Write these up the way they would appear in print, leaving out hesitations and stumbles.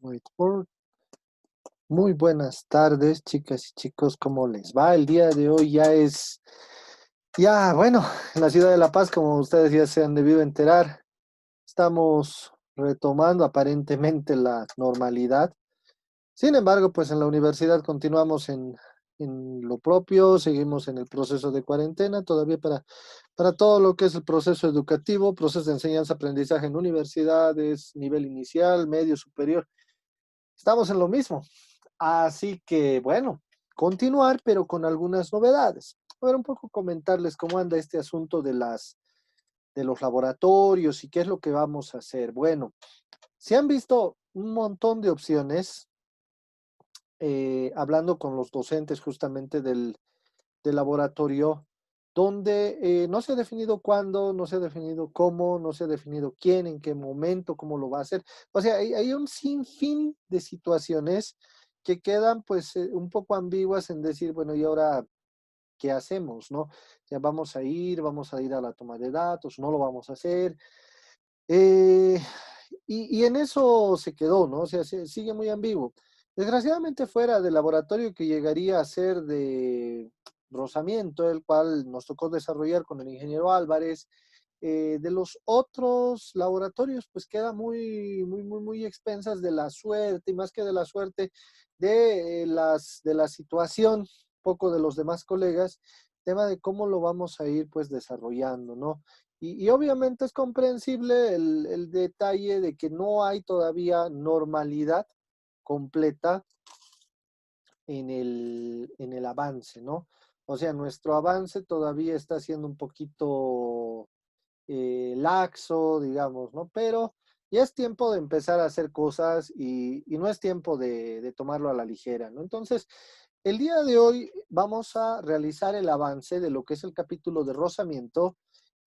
Whiteboard. Muy buenas tardes, chicas y chicos, ¿cómo les va? El día de hoy bueno, en la ciudad de La Paz, como ustedes ya se han debido enterar, estamos retomando aparentemente la normalidad. Sin embargo, pues en la universidad continuamos en lo propio, seguimos en el proceso de cuarentena, todavía para todo lo que es el proceso educativo, proceso de enseñanza-aprendizaje en universidades, nivel inicial, medio, superior. Estamos en lo mismo. Así que, bueno, continuar, pero con algunas novedades. A ver, un poco comentarles cómo anda este asunto de los laboratorios y qué es lo que vamos a hacer. Bueno, se han visto un montón de opciones, hablando con los docentes justamente del laboratorio, donde no se ha definido cuándo, no se ha definido cómo, no se ha definido quién, en qué momento, cómo lo va a hacer. O sea, hay un sinfín de situaciones que quedan pues un poco ambiguas en decir, bueno, ¿y ahora qué hacemos, no? O sea, vamos a ir a la toma de datos, no lo vamos a hacer. Eh, y en eso se quedó, ¿no? O sea, sigue muy ambiguo. Desgraciadamente fuera del laboratorio que llegaría a ser de rozamiento, el cual nos tocó desarrollar con el ingeniero Álvarez, de los otros laboratorios, pues queda muy expensas de la suerte, y más que de la suerte, de la situación, poco de los demás colegas, tema de cómo lo vamos a ir pues desarrollando, ¿no? Y obviamente es comprensible el detalle de que no hay todavía normalidad completa en el avance, ¿no? O sea, nuestro avance todavía está siendo un poquito laxo, digamos, ¿no? Pero ya es tiempo de empezar a hacer cosas y no es tiempo de tomarlo a la ligera, ¿no? Entonces, el día de hoy vamos a realizar el avance de lo que es el capítulo de rozamiento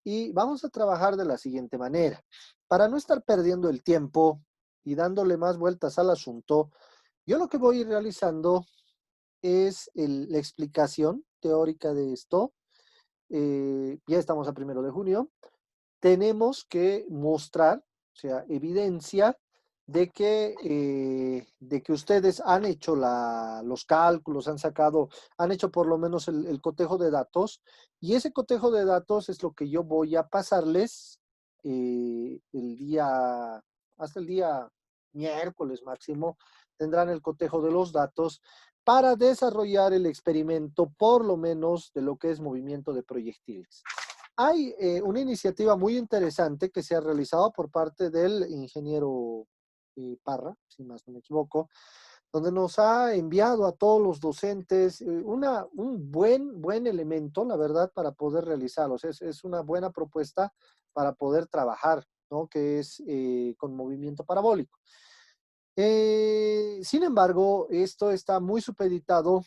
y vamos a trabajar de la siguiente manera. Para no estar perdiendo el tiempo y dándole más vueltas al asunto, yo lo que voy a ir realizando es la explicación teórica de esto. Ya estamos a 1 de junio. Tenemos que mostrar, o sea, evidencia de que ustedes han hecho los cálculos, han hecho por lo menos el cotejo de datos, y ese cotejo de datos es lo que yo voy a pasarles hasta el día miércoles máximo, tendrán el cotejo de los datos para desarrollar el experimento, por lo menos de lo que es movimiento de proyectiles. Hay una iniciativa muy interesante que se ha realizado por parte del ingeniero Parra, si más no me equivoco, donde nos ha enviado a todos los docentes un buen elemento, la verdad, para poder realizarlo. O sea, es una buena propuesta para poder trabajar, ¿no? Que es con movimiento parabólico. Sin embargo, esto está muy supeditado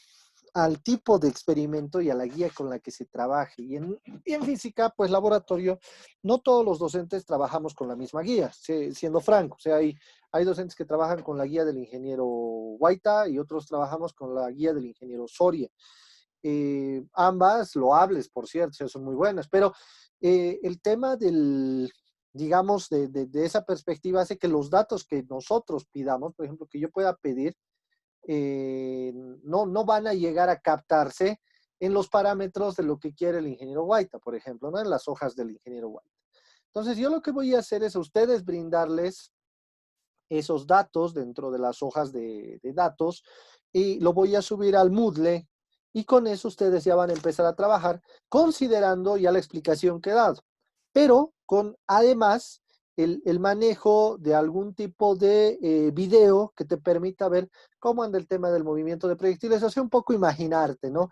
al tipo de experimento y a la guía con la que se trabaje. Y en física, pues laboratorio, no todos los docentes trabajamos con la misma guía, siendo franco. O sea, hay docentes que trabajan con la guía del ingeniero Guaita y otros trabajamos con la guía del ingeniero Soria. Ambas loables, por cierto, o sea, son muy buenas, pero el tema digamos, de esa perspectiva hace que los datos que nosotros pidamos, por ejemplo, que yo pueda pedir, no van a llegar a captarse en los parámetros de lo que quiere el ingeniero Guaita, por ejemplo, ¿no? En las hojas del ingeniero Guaita. Entonces, yo lo que voy a hacer es a ustedes brindarles esos datos dentro de las hojas de datos y lo voy a subir al Moodle y con eso ustedes ya van a empezar a trabajar considerando ya la explicación que he dado, pero con además el manejo de algún tipo de video que te permita ver cómo anda el tema del movimiento de proyectiles, o sea, un poco imaginarte, ¿no?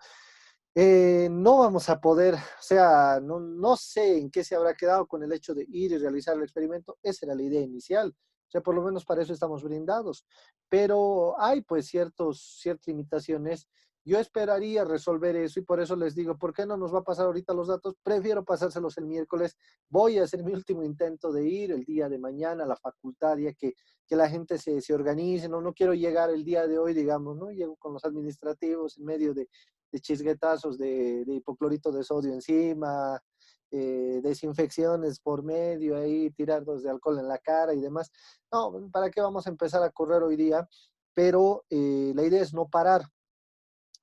No vamos a poder, o sea, no sé en qué se habrá quedado con el hecho de ir y realizar el experimento, esa era la idea inicial, o sea, por lo menos para eso estamos brindados, pero hay pues ciertas limitaciones. Yo esperaría resolver eso y por eso les digo, ¿por qué no nos va a pasar ahorita los datos? Prefiero pasárselos el miércoles. Voy a hacer mi último intento de ir el día de mañana a la facultad, ya que la gente se organice, ¿no? No quiero llegar el día de hoy, digamos, ¿no? Llego con los administrativos en medio de chisguetazos de hipoclorito de sodio encima, desinfecciones por medio, ahí tirarnos de alcohol en la cara y demás. No, ¿para qué vamos a empezar a correr hoy día? Pero la idea es no parar.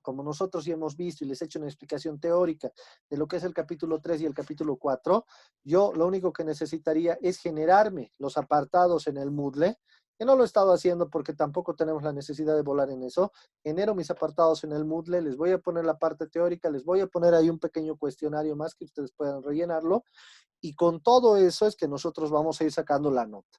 Como nosotros ya hemos visto y les he hecho una explicación teórica de lo que es el capítulo 3 y el capítulo 4, yo lo único que necesitaría es generarme los apartados en el Moodle, que no lo he estado haciendo porque tampoco tenemos la necesidad de volar en eso. Genero mis apartados en el Moodle, les voy a poner la parte teórica, les voy a poner ahí un pequeño cuestionario más que ustedes puedan rellenarlo, y con todo eso es que nosotros vamos a ir sacando la nota.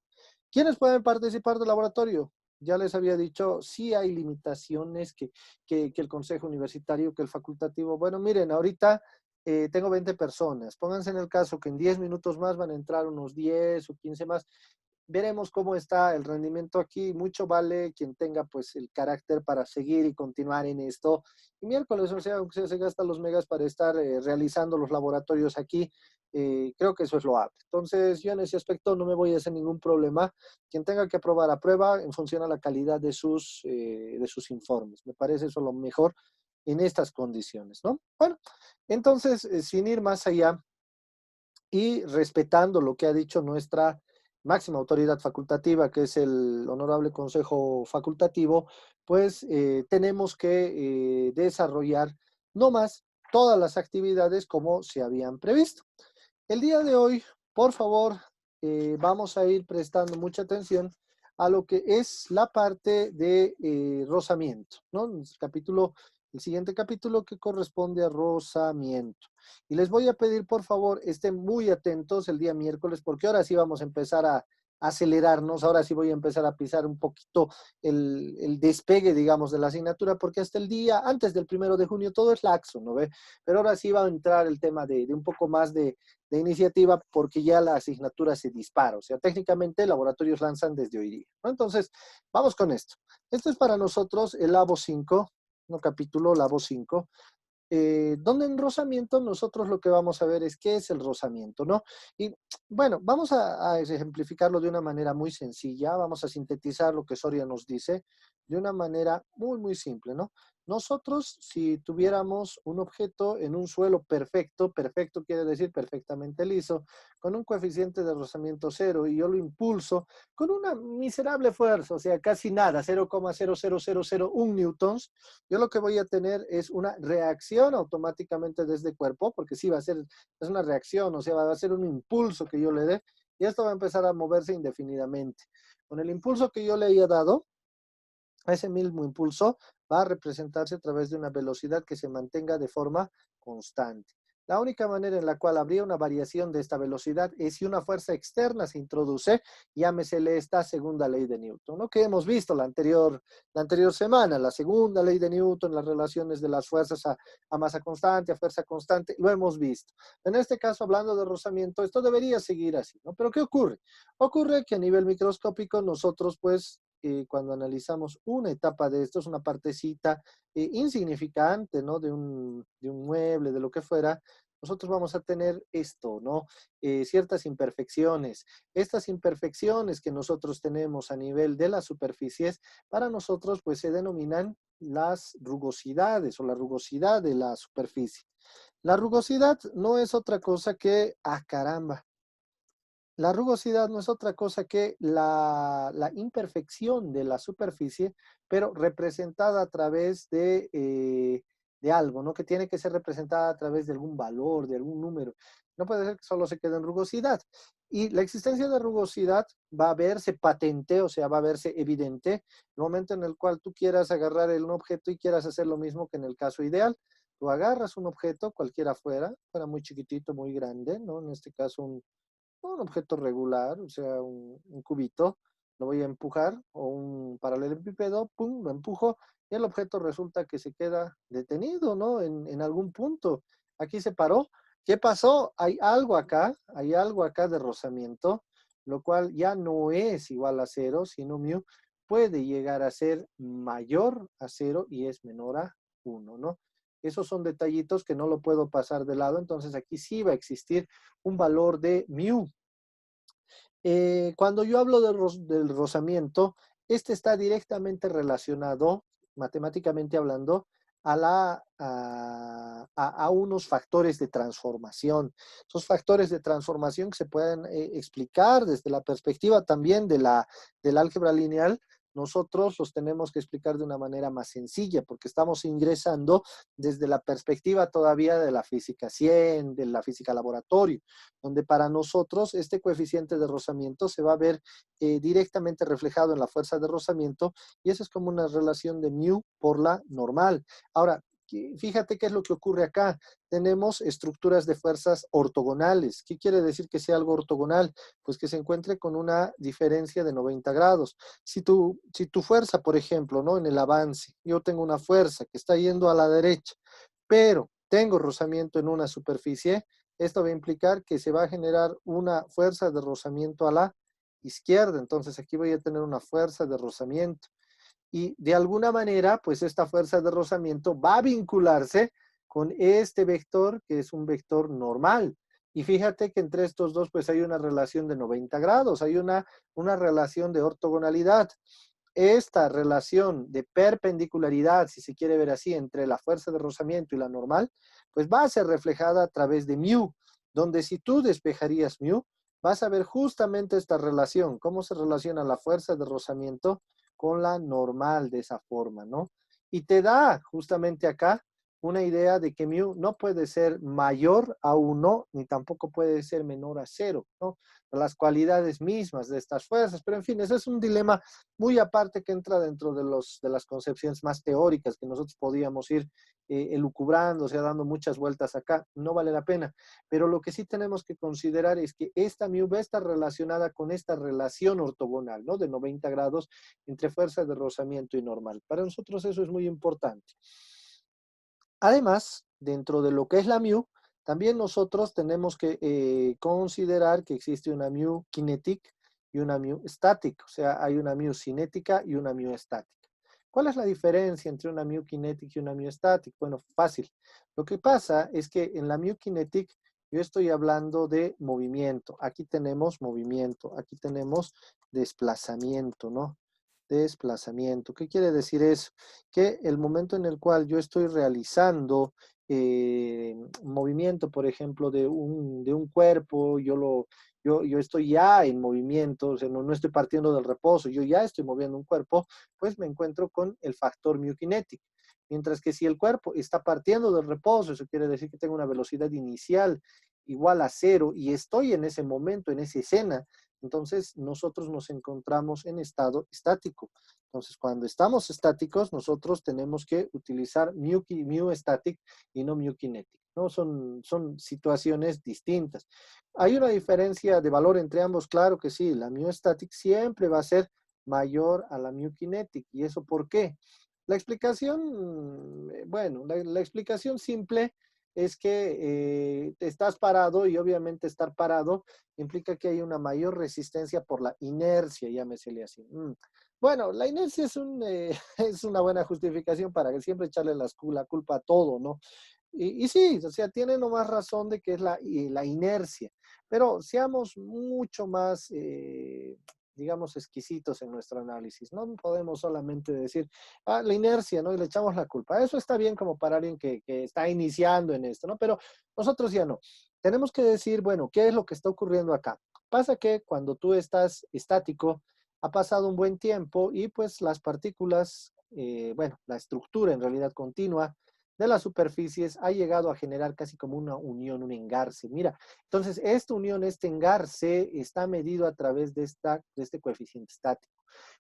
¿Quiénes pueden participar del laboratorio? Ya les había dicho, sí hay limitaciones que el consejo universitario, que el facultativo. Bueno, miren, ahorita tengo 20 personas. Pónganse en el caso que en 10 minutos más van a entrar unos 10 o 15 más. Veremos cómo está el rendimiento aquí. Mucho vale quien tenga pues el carácter para seguir y continuar en esto. Y miércoles, o sea, aunque se gastan los megas para estar realizando los laboratorios aquí, creo que eso es loable. Entonces, yo en ese aspecto no me voy a hacer ningún problema. Quien tenga que aprobar, aprueba en función a la calidad de sus informes. Me parece eso lo mejor en estas condiciones, ¿no? Bueno, entonces, sin ir más allá, y respetando lo que ha dicho nuestra máxima autoridad facultativa, que es el Honorable Consejo Facultativo, pues tenemos que desarrollar no más todas las actividades como se habían previsto. El día de hoy, por favor, vamos a ir prestando mucha atención a lo que es la parte de rozamiento, ¿no? El siguiente capítulo que corresponde a rozamiento. Y les voy a pedir, por favor, estén muy atentos el día miércoles, porque ahora sí vamos a empezar a acelerarnos, ahora sí voy a empezar a pisar un poquito el despegue, digamos, de la asignatura, porque hasta el día, antes del 1 de junio, todo es laxo, ¿no ve? Pero ahora sí va a entrar el tema de un poco más de iniciativa porque ya la asignatura se dispara. O sea, técnicamente laboratorios lanzan desde hoy día, ¿no? Entonces, vamos con esto. Esto es para nosotros el Labo 5, no capítulo, Labo 5, donde en rozamiento nosotros lo que vamos a ver es qué es el rozamiento, ¿no? Y bueno, vamos a ejemplificarlo de una manera muy sencilla, vamos a sintetizar lo que Soria nos dice de una manera muy, muy simple, ¿no? Nosotros, si tuviéramos un objeto en un suelo perfecto, perfecto quiere decir perfectamente liso, con un coeficiente de rozamiento cero y yo lo impulso con una miserable fuerza, o sea, casi nada, 0,00001 newtons, yo lo que voy a tener es una reacción automáticamente desde el cuerpo, porque sí va a ser, es una reacción, o sea, va a ser un impulso que yo le dé, y esto va a empezar a moverse indefinidamente. Con el impulso que yo le haya dado, ese mismo impulso va a representarse a través de una velocidad que se mantenga de forma constante. La única manera en la cual habría una variación de esta velocidad es si una fuerza externa se introduce, llámesele esta segunda ley de Newton, ¿no? Que hemos visto la anterior semana, la segunda ley de Newton, las relaciones de las fuerzas a masa constante, a fuerza constante, lo hemos visto. En este caso, hablando de rozamiento, esto debería seguir así, ¿no? Pero ¿qué ocurre? Ocurre que a nivel microscópico nosotros, pues, cuando analizamos una etapa de esto, es una partecita insignificante, ¿no? De un mueble, de lo que fuera, nosotros vamos a tener esto, ¿no? Ciertas imperfecciones. Estas imperfecciones que nosotros tenemos a nivel de las superficies, para nosotros, pues, se denominan las rugosidades o la rugosidad de la superficie. La rugosidad no es otra cosa que, ah, caramba, la rugosidad no es otra cosa que la imperfección de la superficie, pero representada a través de algo, ¿no? Que tiene que ser representada a través de algún valor, de algún número. No puede ser que solo se quede en rugosidad. Y la existencia de rugosidad va a verse patente, o sea, va a verse evidente, el momento en el cual tú quieras agarrar un objeto y quieras hacer lo mismo que en el caso ideal. Tú agarras un objeto, cualquiera fuera muy chiquitito, muy grande, ¿no? En este caso un objeto regular, o sea, un cubito, lo voy a empujar, o un paralelepípedo, pum, lo empujo, y el objeto resulta que se queda detenido, ¿no? En algún punto. Aquí se paró. ¿Qué pasó? Hay algo acá de rozamiento, lo cual ya no es igual a cero, sino mu puede llegar a ser mayor a cero y es menor a uno, ¿no? Esos son detallitos que no lo puedo pasar de lado, entonces aquí sí va a existir un valor de mu. Cuando yo hablo del rozamiento, este está directamente relacionado, matemáticamente hablando, a unos factores de transformación. Esos factores de transformación que se pueden explicar desde la perspectiva también del álgebra lineal, nosotros los tenemos que explicar de una manera más sencilla, porque estamos ingresando desde la perspectiva todavía de la física 100, de la física laboratorio, donde para nosotros este coeficiente de rozamiento se va a ver directamente reflejado en la fuerza de rozamiento, y eso es como una relación de mu por la normal. Ahora, fíjate qué es lo que ocurre acá. Tenemos estructuras de fuerzas ortogonales. ¿Qué quiere decir que sea algo ortogonal? Pues que se encuentre con una diferencia de 90 grados. Si tu fuerza, por ejemplo, ¿no? En el avance, yo tengo una fuerza que está yendo a la derecha, pero tengo rozamiento en una superficie, esto va a implicar que se va a generar una fuerza de rozamiento a la izquierda. Entonces aquí voy a tener una fuerza de rozamiento. Y de alguna manera, pues esta fuerza de rozamiento va a vincularse con este vector, que es un vector normal. Y fíjate que entre estos dos, pues hay una relación de 90 grados, hay una relación de ortogonalidad. Esta relación de perpendicularidad, si se quiere ver así, entre la fuerza de rozamiento y la normal, pues va a ser reflejada a través de mu, donde si tú despejarías mu, vas a ver justamente esta relación, cómo se relaciona la fuerza de rozamiento con la normal de esa forma, ¿no? Y te da justamente acá una idea de que mu no puede ser mayor a 1, ni tampoco puede ser menor a 0, ¿no? Las cualidades mismas de estas fuerzas, pero en fin, ese es un dilema muy aparte que entra dentro de las concepciones más teóricas que nosotros podíamos ir elucubrando, o sea, dando muchas vueltas acá, no vale la pena. Pero lo que sí tenemos que considerar es que esta mu va a estar relacionada con esta relación ortogonal, ¿no? De 90 grados entre fuerza de rozamiento y normal. Para nosotros eso es muy importante. Además, dentro de lo que es la mu, también nosotros tenemos que considerar que existe una mu kinetic y una mu static, o sea, hay una mu cinética y una mu estática. ¿Cuál es la diferencia entre una mu kinetic y una mu static? Bueno, fácil. Lo que pasa es que en la mu kinetic yo estoy hablando de movimiento. Aquí tenemos movimiento, aquí tenemos desplazamiento, ¿no? Desplazamiento. ¿Qué quiere decir eso? Que el momento en el cual yo estoy realizando movimiento, por ejemplo, de un cuerpo, yo estoy ya en movimiento, o sea, no estoy partiendo del reposo, yo ya estoy moviendo un cuerpo, pues me encuentro con el factor mu kinetic. Mientras que si el cuerpo está partiendo del reposo, eso quiere decir que tengo una velocidad inicial igual a 0 y estoy en ese momento, en esa escena, entonces nosotros nos encontramos en estado estático. Entonces, cuando estamos estáticos, nosotros tenemos que utilizar mu static y no mu kinetic, ¿no? Son situaciones distintas. ¿Hay una diferencia de valor entre ambos? Claro que sí, la mu static siempre va a ser mayor a la mu kinetic. ¿Y eso por qué? La explicación, bueno, la explicación simple es que estás parado y obviamente estar parado implica que hay una mayor resistencia por la inercia, llámesele así. Bueno, la inercia es una buena justificación para que siempre echarle la culpa a todo, ¿no? Y sí, o sea, tiene nomás razón de que es la inercia, pero seamos mucho más, digamos, exquisitos en nuestro análisis. No podemos solamente decir, la inercia, ¿no? Y le echamos la culpa. Eso está bien como para alguien que está iniciando en esto, ¿no? Pero nosotros ya no. Tenemos que decir, bueno, ¿qué es lo que está ocurriendo acá? Pasa que cuando tú estás estático, ha pasado un buen tiempo y pues las partículas, bueno, la estructura en realidad continua de las superficies ha llegado a generar casi como una unión, un engarce. Mira, entonces esta unión, este engarce está medido a través de este coeficiente estático.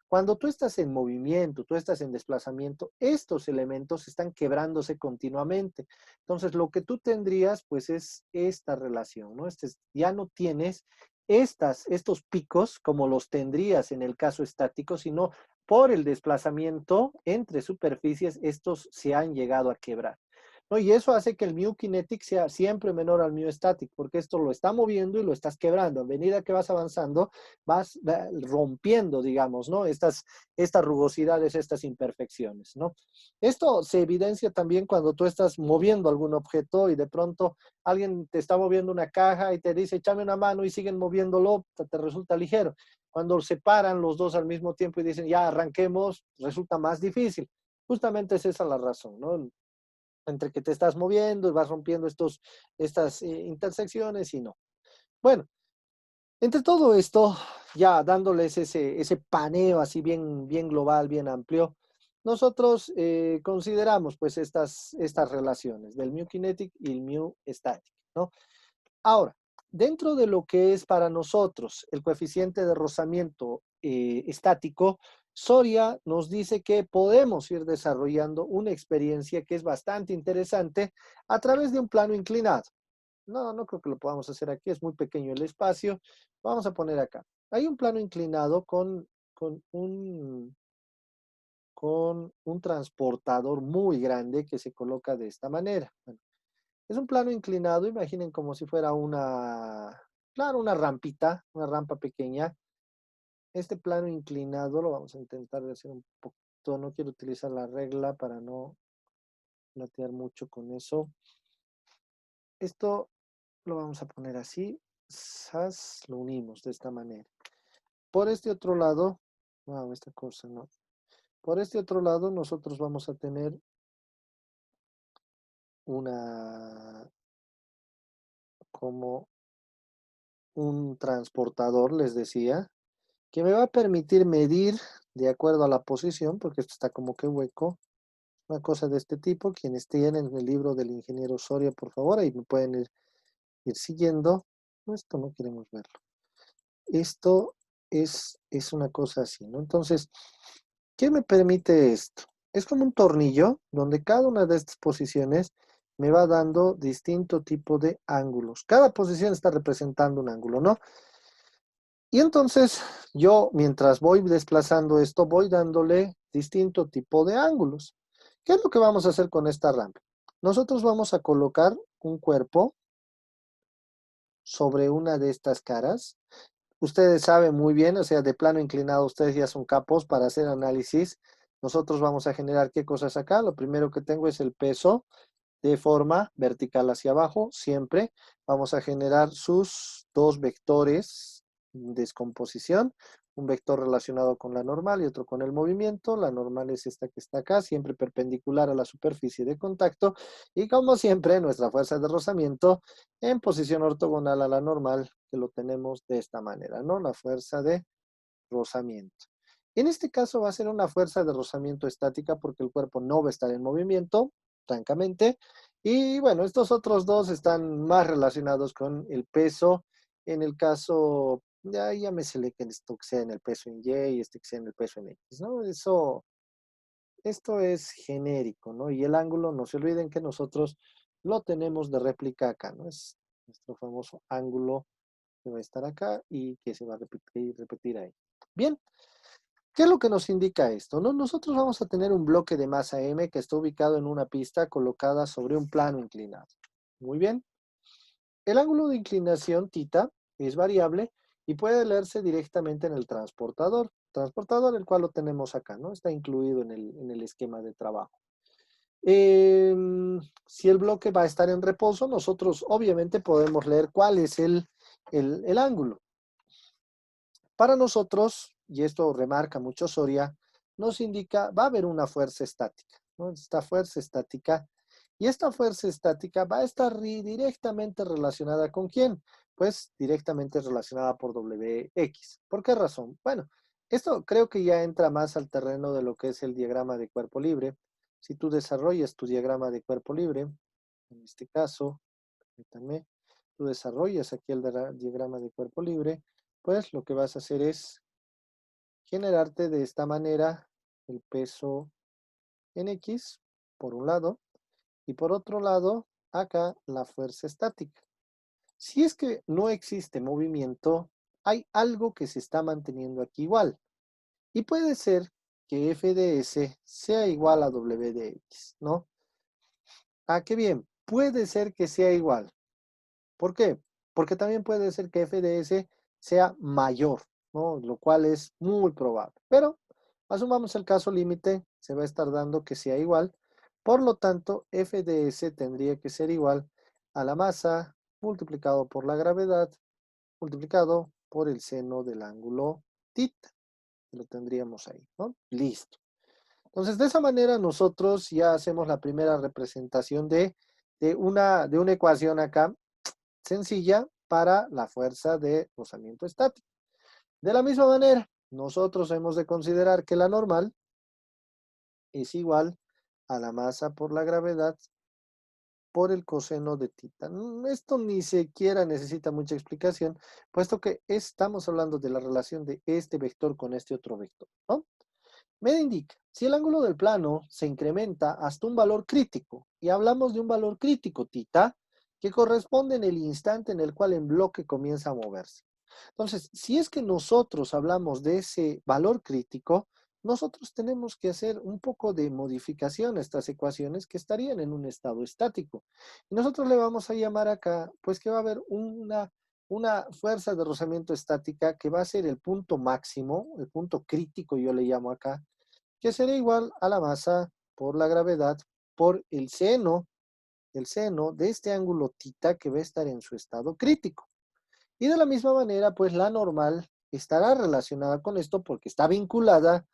Cuando tú estás en movimiento, tú estás en desplazamiento, estos elementos están quebrándose continuamente. Entonces, lo que tú tendrías, pues, es esta relación, ¿no? Ya no tienes estos picos como los tendrías en el caso estático, sino por el desplazamiento entre superficies, estos se han llegado a quebrar, ¿no? Y eso hace que el mu kinetic sea siempre menor al mu static, porque esto lo está moviendo y lo estás quebrando. A medida que vas avanzando, vas rompiendo, digamos, ¿no? Estas rugosidades, estas imperfecciones, ¿no? Esto se evidencia también cuando tú estás moviendo algún objeto y de pronto alguien te está moviendo una caja y te dice, échame una mano y siguen moviéndolo, te resulta ligero. Cuando se paran los dos al mismo tiempo y dicen, ya arranquemos, resulta más difícil. Justamente es esa la razón, ¿no? entre que te estás moviendo y vas rompiendo estas intersecciones y no. Bueno, entre todo esto, ya dándoles ese paneo así bien, bien global, bien amplio, nosotros consideramos pues estas relaciones del mu kinetic y el mu static, ¿no? Ahora, dentro de lo que es para nosotros el coeficiente de rozamiento estático, Soria nos dice que podemos ir desarrollando una experiencia que es bastante interesante a través de un plano inclinado. No, no creo que lo podamos hacer aquí, es muy pequeño el espacio. Vamos a poner acá. Hay un plano inclinado con un transportador muy grande que se coloca de esta manera. Bueno, es un plano inclinado, imaginen como si fuera claro, una rampita, una rampa pequeña. Este plano inclinado lo vamos a intentar de hacer un poquito, no quiero utilizar la regla para no platear mucho con eso. Esto lo vamos a poner así, lo unimos de esta manera. Por este otro lado, wow, esta cosa no. Por este otro lado nosotros vamos a tener una, como un transportador, les decía, que me va a permitir medir de acuerdo a la posición, porque esto está como que hueco, una cosa de este tipo. Quienes tienen el libro del ingeniero Soria, por favor, ahí me pueden ir siguiendo. No, esto no queremos verlo. Esto es una cosa así, ¿no? Entonces, ¿qué me permite esto? Es como un tornillo donde cada una de estas posiciones me va dando distinto tipo de ángulos. Cada posición está representando un ángulo, ¿no? Y entonces yo, mientras voy desplazando esto, voy dándole distinto tipo de ángulos. ¿Qué es lo que vamos a hacer con esta rampa? Nosotros vamos a colocar un cuerpo sobre una de estas caras. Ustedes saben muy bien, o sea, de plano inclinado, ustedes ya son capos para hacer análisis. Nosotros vamos a generar qué cosas acá. Lo primero que tengo es el peso de forma vertical hacia abajo, siempre. Vamos a generar sus dos vectores de descomposición, un vector relacionado con la normal y otro con el movimiento. La normal es esta que está acá, siempre perpendicular a la superficie de contacto. Y como siempre, nuestra fuerza de rozamiento en posición ortogonal a la normal, que lo tenemos de esta manera, ¿no? La fuerza de rozamiento. En este caso va a ser una fuerza de rozamiento estática porque el cuerpo no va a estar en movimiento, francamente. Y bueno, estos otros dos están más relacionados con el peso. En el caso, ya llámesele que esto que sea en el peso en Y y este que sea en el peso en X, ¿no? Esto es genérico, ¿no? Y el ángulo, no se olviden que nosotros lo tenemos de réplica acá, ¿no? Es nuestro famoso ángulo que va a estar acá y que se va a repetir ahí. Bien, ¿qué es lo que nos indica esto? ¿No? Nosotros vamos a tener un bloque de masa M que está ubicado en una pista colocada sobre un plano inclinado. Muy bien. El ángulo de inclinación, θ, es variable y puede leerse directamente en el transportador, el cual lo tenemos acá, ¿no? Está incluido en el esquema de trabajo. Si el bloque va a estar en reposo, nosotros obviamente podemos leer cuál es el ángulo. Para nosotros, y esto remarca mucho Soria, nos indica, va a haber una fuerza estática, ¿no? Esta fuerza estática, y esta fuerza estática va a estar directamente relacionada ¿con quién? Pues directamente relacionada por Wx. ¿Por qué razón? Bueno, esto creo que ya entra más al terreno de lo que es el diagrama de cuerpo libre. Si tú desarrollas tu diagrama de cuerpo libre, en este caso, permítanme, tú desarrollas aquí el diagrama de cuerpo libre, pues lo que vas a hacer es generarte de esta manera el peso en X, por un lado, y por otro lado, acá la fuerza estática. Si es que no existe movimiento, hay algo que se está manteniendo aquí igual. Y puede ser que F de S sea igual a W de X, ¿no? Ah, qué bien. Puede ser que sea igual. ¿Por qué? Porque también puede ser que f de s sea mayor, ¿no? Lo cual es muy probable. Pero asumamos el caso límite, se va a estar dando que sea igual. Por lo tanto, f de s tendría que ser igual a la masa multiplicado por la gravedad multiplicado por el seno del ángulo θ. Lo tendríamos ahí, ¿no? Listo. Entonces, de esa manera nosotros ya hacemos la primera representación de una ecuación acá sencilla para la fuerza de rozamiento estático. De la misma manera, nosotros hemos de considerar que la normal es igual a la masa por la gravedad por el coseno de tita. Esto ni siquiera necesita mucha explicación, puesto que estamos hablando de la relación de este vector con este otro vector, ¿no? Me indica, si el ángulo del plano se incrementa hasta un valor crítico, y hablamos de un valor crítico, tita, que corresponde en el instante en el cual el bloque comienza a moverse. Entonces, si es que nosotros hablamos de ese valor crítico, nosotros tenemos que hacer un poco de modificación a estas ecuaciones que estarían en un estado estático. Y nosotros le vamos a llamar acá, pues que va a haber una fuerza de rozamiento estática que va a ser el punto máximo, el punto crítico yo le llamo acá, que será igual a la masa por la gravedad por el seno de este ángulo tita que va a estar en su estado crítico. Y de la misma manera, pues la normal estará relacionada con esto porque está vinculada,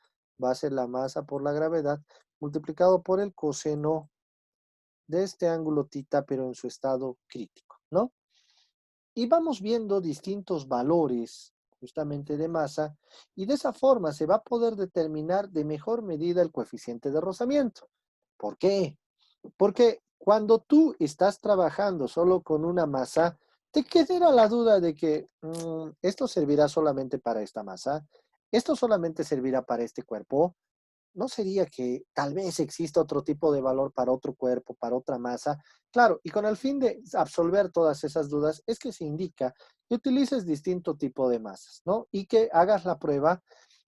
va a ser la masa por la gravedad multiplicado por el coseno de este ángulo tita, pero en su estado crítico, ¿no? Y vamos viendo distintos valores justamente de masa y de esa forma se va a poder determinar de mejor medida el coeficiente de rozamiento. ¿Por qué? Porque cuando tú estás trabajando solo con una masa, te quedará la duda de que esto servirá solamente para esta masa, esto solamente servirá para este cuerpo. ¿No sería que tal vez exista otro tipo de valor para otro cuerpo, para otra masa? Claro, y con el fin de absolver todas esas dudas, es que se indica que utilices distinto tipo de masas, ¿no? Y que hagas la prueba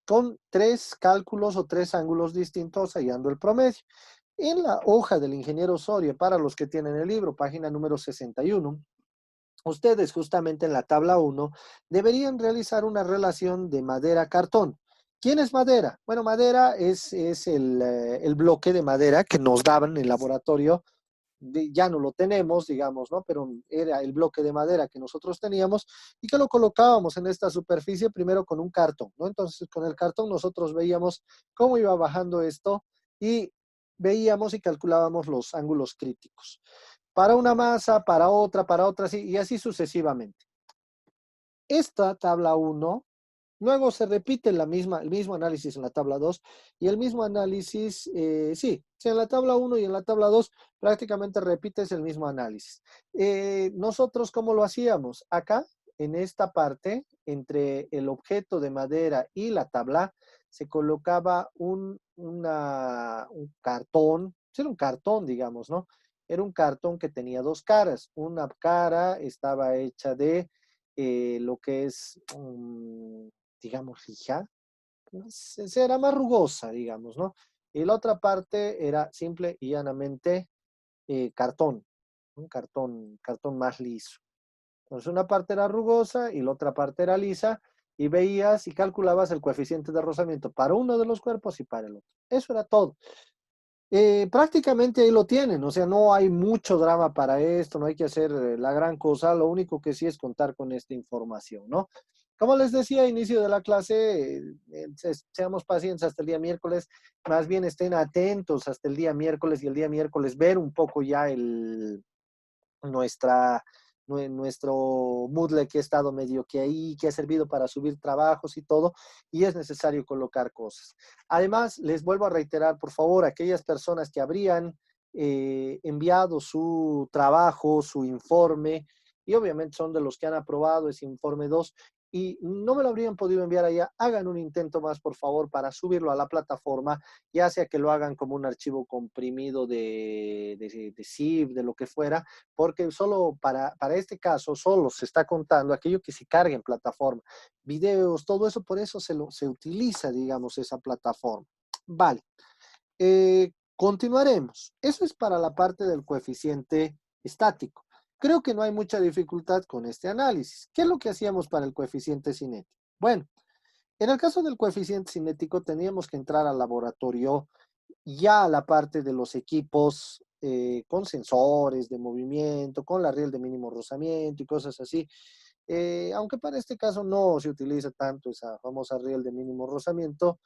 con 3 cálculos o 3 ángulos distintos hallando el promedio. En la hoja del ingeniero Osorio, para los que tienen el libro, página número 61, ustedes justamente en la tabla 1 deberían realizar una relación de madera-cartón. ¿Quién es madera? Bueno, madera es el bloque de madera que nos daban en el laboratorio. Ya no lo tenemos, digamos, ¿no? Pero era el bloque de madera que nosotros teníamos y que lo colocábamos en esta superficie primero con un cartón, ¿no? Entonces, con el cartón nosotros veíamos cómo iba bajando esto y veíamos y calculábamos los ángulos críticos. Para una masa, para otra, sí, y así sucesivamente. Esta tabla 1 luego se repite el mismo análisis en la tabla 2 y el mismo análisis, sí, en la tabla 1 y en la tabla 2 prácticamente repites el mismo análisis. Nosotros, ¿cómo lo hacíamos? Acá, en esta parte, entre el objeto de madera y la tabla, se colocaba un cartón, era un cartón, digamos, ¿no? Era un cartón que tenía dos caras. Una cara estaba hecha de lo que es digamos, lija, era más rugosa, digamos, ¿no? Y la otra parte era simple y llanamente cartón, un cartón más liso. Entonces una parte era rugosa y la otra parte era lisa y veías y calculabas el coeficiente de rozamiento para uno de los cuerpos y para el otro. Eso era todo. Prácticamente ahí lo tienen, o sea, no hay mucho drama para esto, no hay que hacer la gran cosa, lo único que sí es contar con esta información, ¿no? Como les decía a inicio de la clase, seamos pacientes hasta el día miércoles, más bien estén atentos hasta el día miércoles y el día miércoles ver un poco ya nuestra, nuestro Moodle que ha estado medio que ahí, que ha servido para subir trabajos y todo, y es necesario colocar cosas. Además, les vuelvo a reiterar, por favor, aquellas personas que habrían enviado su trabajo, su informe, y obviamente son de los que han aprobado ese informe 2 y no me lo habrían podido enviar allá, hagan un intento más, por favor, para subirlo a la plataforma, ya sea que lo hagan como un archivo comprimido de zip, de lo que fuera, porque solo para este caso, solo se está contando aquello que se carga en plataforma, videos, todo eso, por eso se utiliza, digamos, esa plataforma. Vale, continuaremos. Eso es para la parte del coeficiente estático. Creo que no hay mucha dificultad con este análisis. ¿Qué es lo que hacíamos para el coeficiente cinético? Bueno, en el caso del coeficiente cinético teníamos que entrar al laboratorio ya a la parte de los equipos con sensores de movimiento, con la riel de mínimo rozamiento y cosas así. Aunque para este caso no se utiliza tanto esa famosa riel de mínimo rozamiento,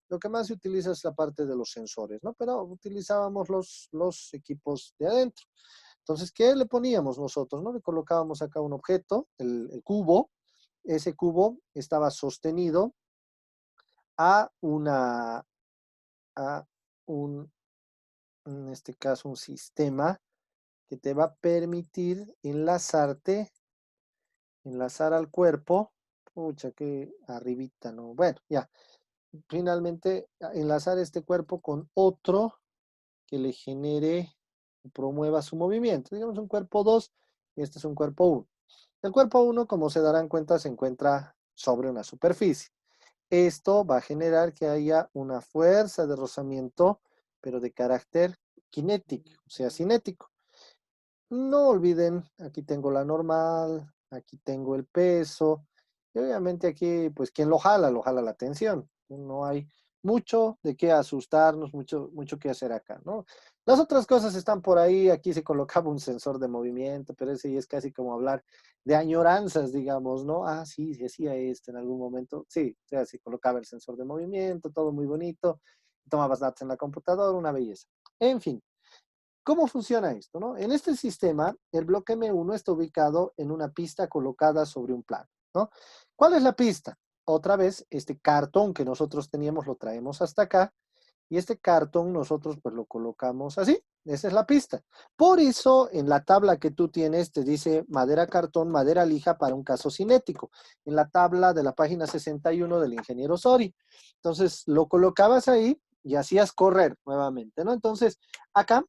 lo que más se utiliza es la parte de los sensores, ¿no? Pero utilizábamos los equipos de adentro. Entonces, ¿qué le poníamos nosotros, no? Le colocábamos acá un objeto, el cubo. Ese cubo estaba sostenido a a un, en este caso, un sistema que te va a permitir enlazar al cuerpo. Pucha, que arribita, ¿no? Bueno, ya. Finalmente, enlazar este cuerpo con otro que le genere, promueva su movimiento. Digamos un cuerpo 2 y este es un cuerpo 1. El cuerpo 1, como se darán cuenta, se encuentra sobre una superficie. Esto va a generar que haya una fuerza de rozamiento, pero de carácter cinético, o sea, cinético. No olviden, aquí tengo la normal, aquí tengo el peso, y obviamente aquí, pues, ¿quién lo jala la tensión. No hay mucho de qué asustarnos, mucho que hacer acá, ¿no? Las otras cosas están por ahí, aquí se colocaba un sensor de movimiento, pero ese ya es casi como hablar de añoranzas, digamos, ¿no? Ah, sí, se hacía esto en algún momento. Sí, o sea, se colocaba el sensor de movimiento, todo muy bonito, tomabas datos en la computadora, una belleza. En fin. ¿Cómo funciona esto, no? En este sistema, el bloque M1 está ubicado en una pista colocada sobre un plano, ¿no? ¿Cuál es la pista? Otra vez, este cartón que nosotros teníamos lo traemos hasta acá y este cartón nosotros pues lo colocamos así. Esa es la pista. Por eso en la tabla que tú tienes te dice madera cartón, madera lija para un caso cinético. En la tabla de la página 61 del ingeniero Sori. Entonces lo colocabas ahí y hacías correr nuevamente, ¿no? Entonces acá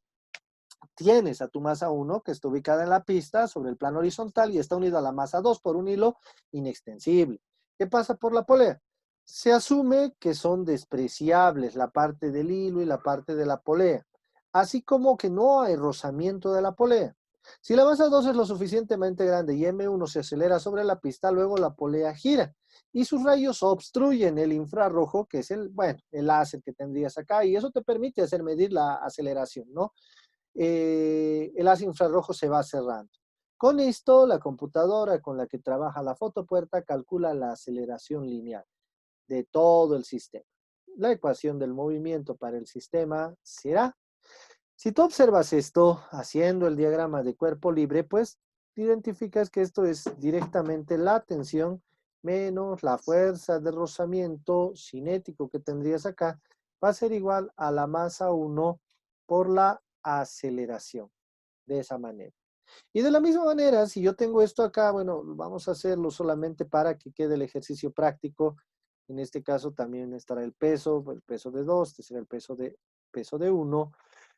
tienes a tu masa 1 que está ubicada en la pista sobre el plano horizontal y está unida a la masa 2 por un hilo inextensible. ¿Qué pasa por la polea? Se asume que son despreciables la parte del hilo y la parte de la polea, así como que no hay rozamiento de la polea. Si la masa 2 es lo suficientemente grande y M1 se acelera sobre la pista, luego la polea gira y sus rayos obstruyen el infrarrojo, que es el láser que tendrías acá, y eso te permite hacer medir la aceleración, ¿no? El haz infrarrojo se va cerrando. Con esto, la computadora con la que trabaja la fotopuerta calcula la aceleración lineal de todo el sistema. La ecuación del movimiento para el sistema será, si tú observas esto haciendo el diagrama de cuerpo libre, pues identificas que esto es directamente la tensión menos la fuerza de rozamiento cinético que tendrías acá, va a ser igual a la masa 1 por la aceleración, de esa manera. Y de la misma manera, si yo tengo esto acá, bueno, vamos a hacerlo solamente para que quede el ejercicio práctico. En este caso también estará el peso de 2, este será el peso de 1.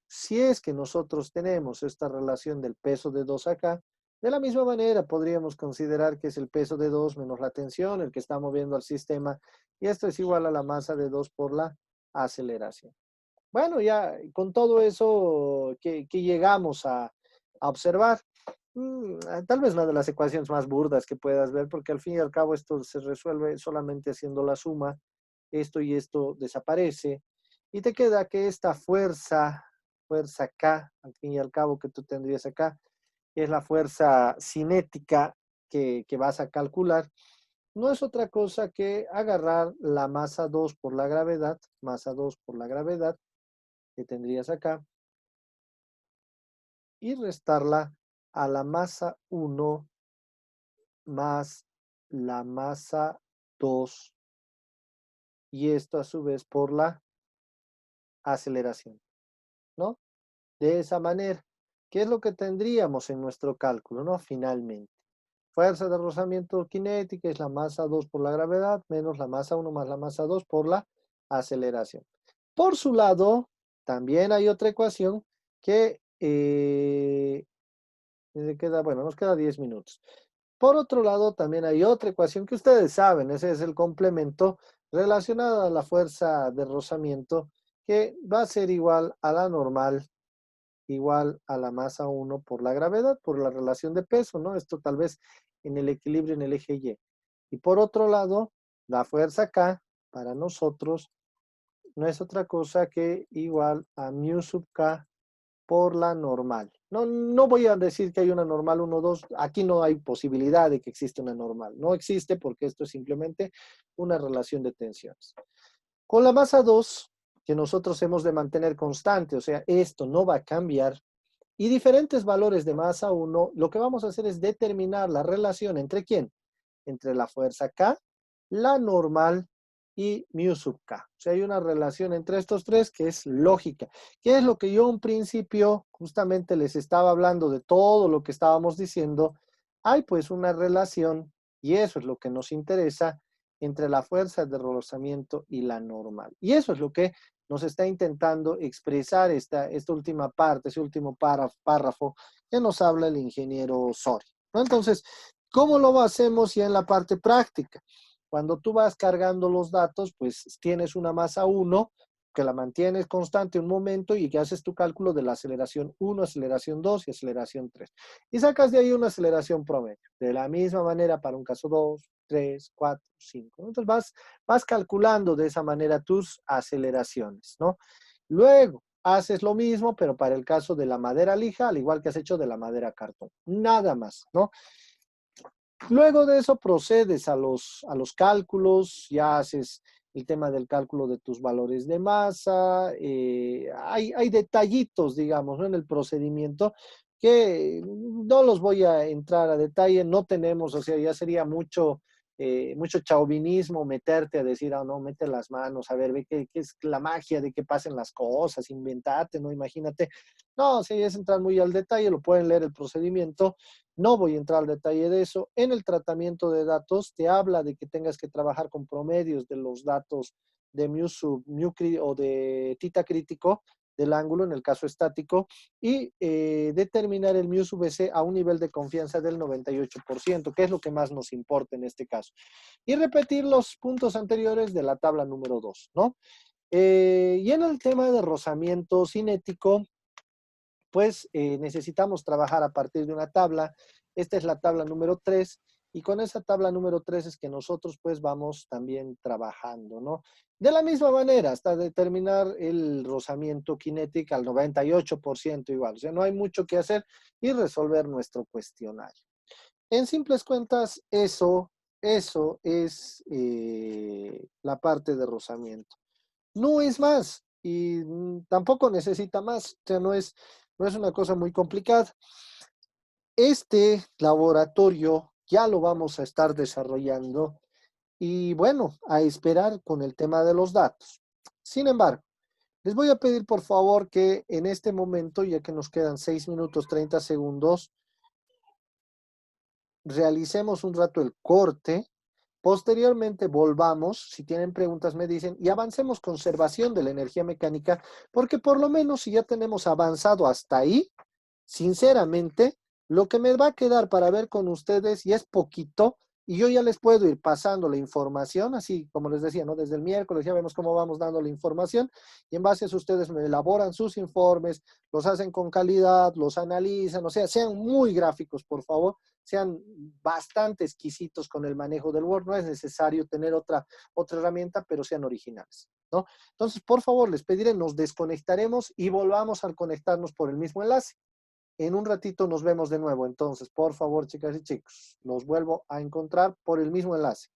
Si es que nosotros tenemos esta relación del peso de 2 acá, de la misma manera podríamos considerar que es el peso de 2 menos la tensión, el que está moviendo al sistema, y esto es igual a la masa de 2 por la aceleración. Bueno, ya con todo eso que llegamos a observar, tal vez una de las ecuaciones más burdas que puedas ver, porque al fin y al cabo esto se resuelve solamente haciendo la suma, esto y esto desaparece, y te queda que esta fuerza K, al fin y al cabo que tú tendrías acá, que es la fuerza cinética que vas a calcular, no es otra cosa que agarrar la masa 2 por la gravedad, masa 2 por la gravedad, que tendrías acá, y restarla a la masa 1 más la masa 2 y esto a su vez por la aceleración, ¿no? De esa manera, ¿qué es lo que tendríamos en nuestro cálculo, ¿no? Finalmente, fuerza de rozamiento cinética es la masa 2 por la gravedad menos la masa 1 más la masa 2 por la aceleración. Por su lado, también hay otra ecuación que bueno, nos queda 10 minutos. Por otro lado, también hay otra ecuación que ustedes saben, ese es el complemento relacionado a la fuerza de rozamiento, que va a ser igual a la normal, igual a la masa 1 por la gravedad, por la relación de peso, ¿no? Esto tal vez en el equilibrio en el eje Y. Y por otro lado, la fuerza K para nosotros no es otra cosa que igual a mu sub K por la normal. No, no voy a decir que hay una normal 1, 2. Aquí no hay posibilidad de que exista una normal. No existe porque esto es simplemente una relación de tensiones. Con la masa 2, que nosotros hemos de mantener constante, o sea, esto no va a cambiar, y diferentes valores de masa 1, lo que vamos a hacer es determinar la relación entre quién, entre la fuerza K, la normal y mu sub K. O sea, hay una relación entre estos tres que es lógica. ¿Qué es lo que yo en principio justamente les estaba hablando de todo lo que estábamos diciendo? Hay pues una relación, y eso es lo que nos interesa, entre la fuerza de rozamiento y la normal. Y eso es lo que nos está intentando expresar esta última parte, ese último párrafo que nos habla el ingeniero Sori, ¿no? Entonces, ¿cómo lo hacemos ya en la parte práctica? Cuando tú vas cargando los datos, pues tienes una masa 1 que la mantienes constante un momento y que haces tu cálculo de la aceleración 1, aceleración 2 y aceleración 3. Y sacas de ahí una aceleración promedio. De la misma manera para un caso 2, 3, 4, 5. Entonces vas calculando de esa manera tus aceleraciones, ¿no? Luego, haces lo mismo, pero para el caso de la madera lija, al igual que has hecho de la madera cartón. Nada más, ¿no? Luego de eso procedes a los cálculos, ya haces el tema del cálculo de tus valores de masa, hay detallitos, digamos, ¿no? En el procedimiento que no los voy a entrar a detalle, no tenemos, o sea, ya sería mucho chauvinismo meterte a decir, no, mete las manos, a ver, ve qué es la magia de que pasen las cosas, inventate, ¿no? Imagínate. No, si es entrar muy al detalle, lo pueden leer el procedimiento. No voy a entrar al detalle de eso. En el tratamiento de datos te habla de que tengas que trabajar con promedios de los datos de mu sub, o de tita crítico del ángulo en el caso estático y determinar el mu sub S a un nivel de confianza del 98%, que es lo que más nos importa en este caso. Y repetir los puntos anteriores de la tabla número 2, ¿no? Y en el tema de rozamiento cinético, pues necesitamos trabajar a partir de una tabla. Esta es la tabla número 3 y con esa tabla número 3 es que nosotros pues vamos también trabajando, ¿no? De la misma manera, hasta determinar el rozamiento cinético al 98% igual. O sea, no hay mucho que hacer y resolver nuestro cuestionario. En simples cuentas, eso es la parte de rozamiento. No es más y tampoco necesita más. O sea, no es una cosa muy complicada. Este laboratorio ya lo vamos a estar desarrollando y bueno, a esperar con el tema de los datos. Sin embargo, les voy a pedir por favor que en este momento, ya que nos quedan 6 minutos 30 segundos, realicemos un rato el corte. Posteriormente volvamos, si tienen preguntas me dicen, y avancemos conservación de la energía mecánica, porque por lo menos si ya tenemos avanzado hasta ahí, sinceramente, lo que me va a quedar para ver con ustedes y es poquito, y yo ya les puedo ir pasando la información, así como les decía, ¿no? Desde el miércoles ya vemos cómo vamos dando la información, y en base a eso ustedes me elaboran sus informes, los hacen con calidad, los analizan, o sea, sean muy gráficos, por favor, sean bastante exquisitos con el manejo del Word, no es necesario tener otra herramienta, pero sean originales, ¿no? Entonces, por favor, les pediré, nos desconectaremos y volvamos a conectarnos por el mismo enlace. En un ratito nos vemos de nuevo. Entonces, por favor, chicas y chicos, los vuelvo a encontrar por el mismo enlace.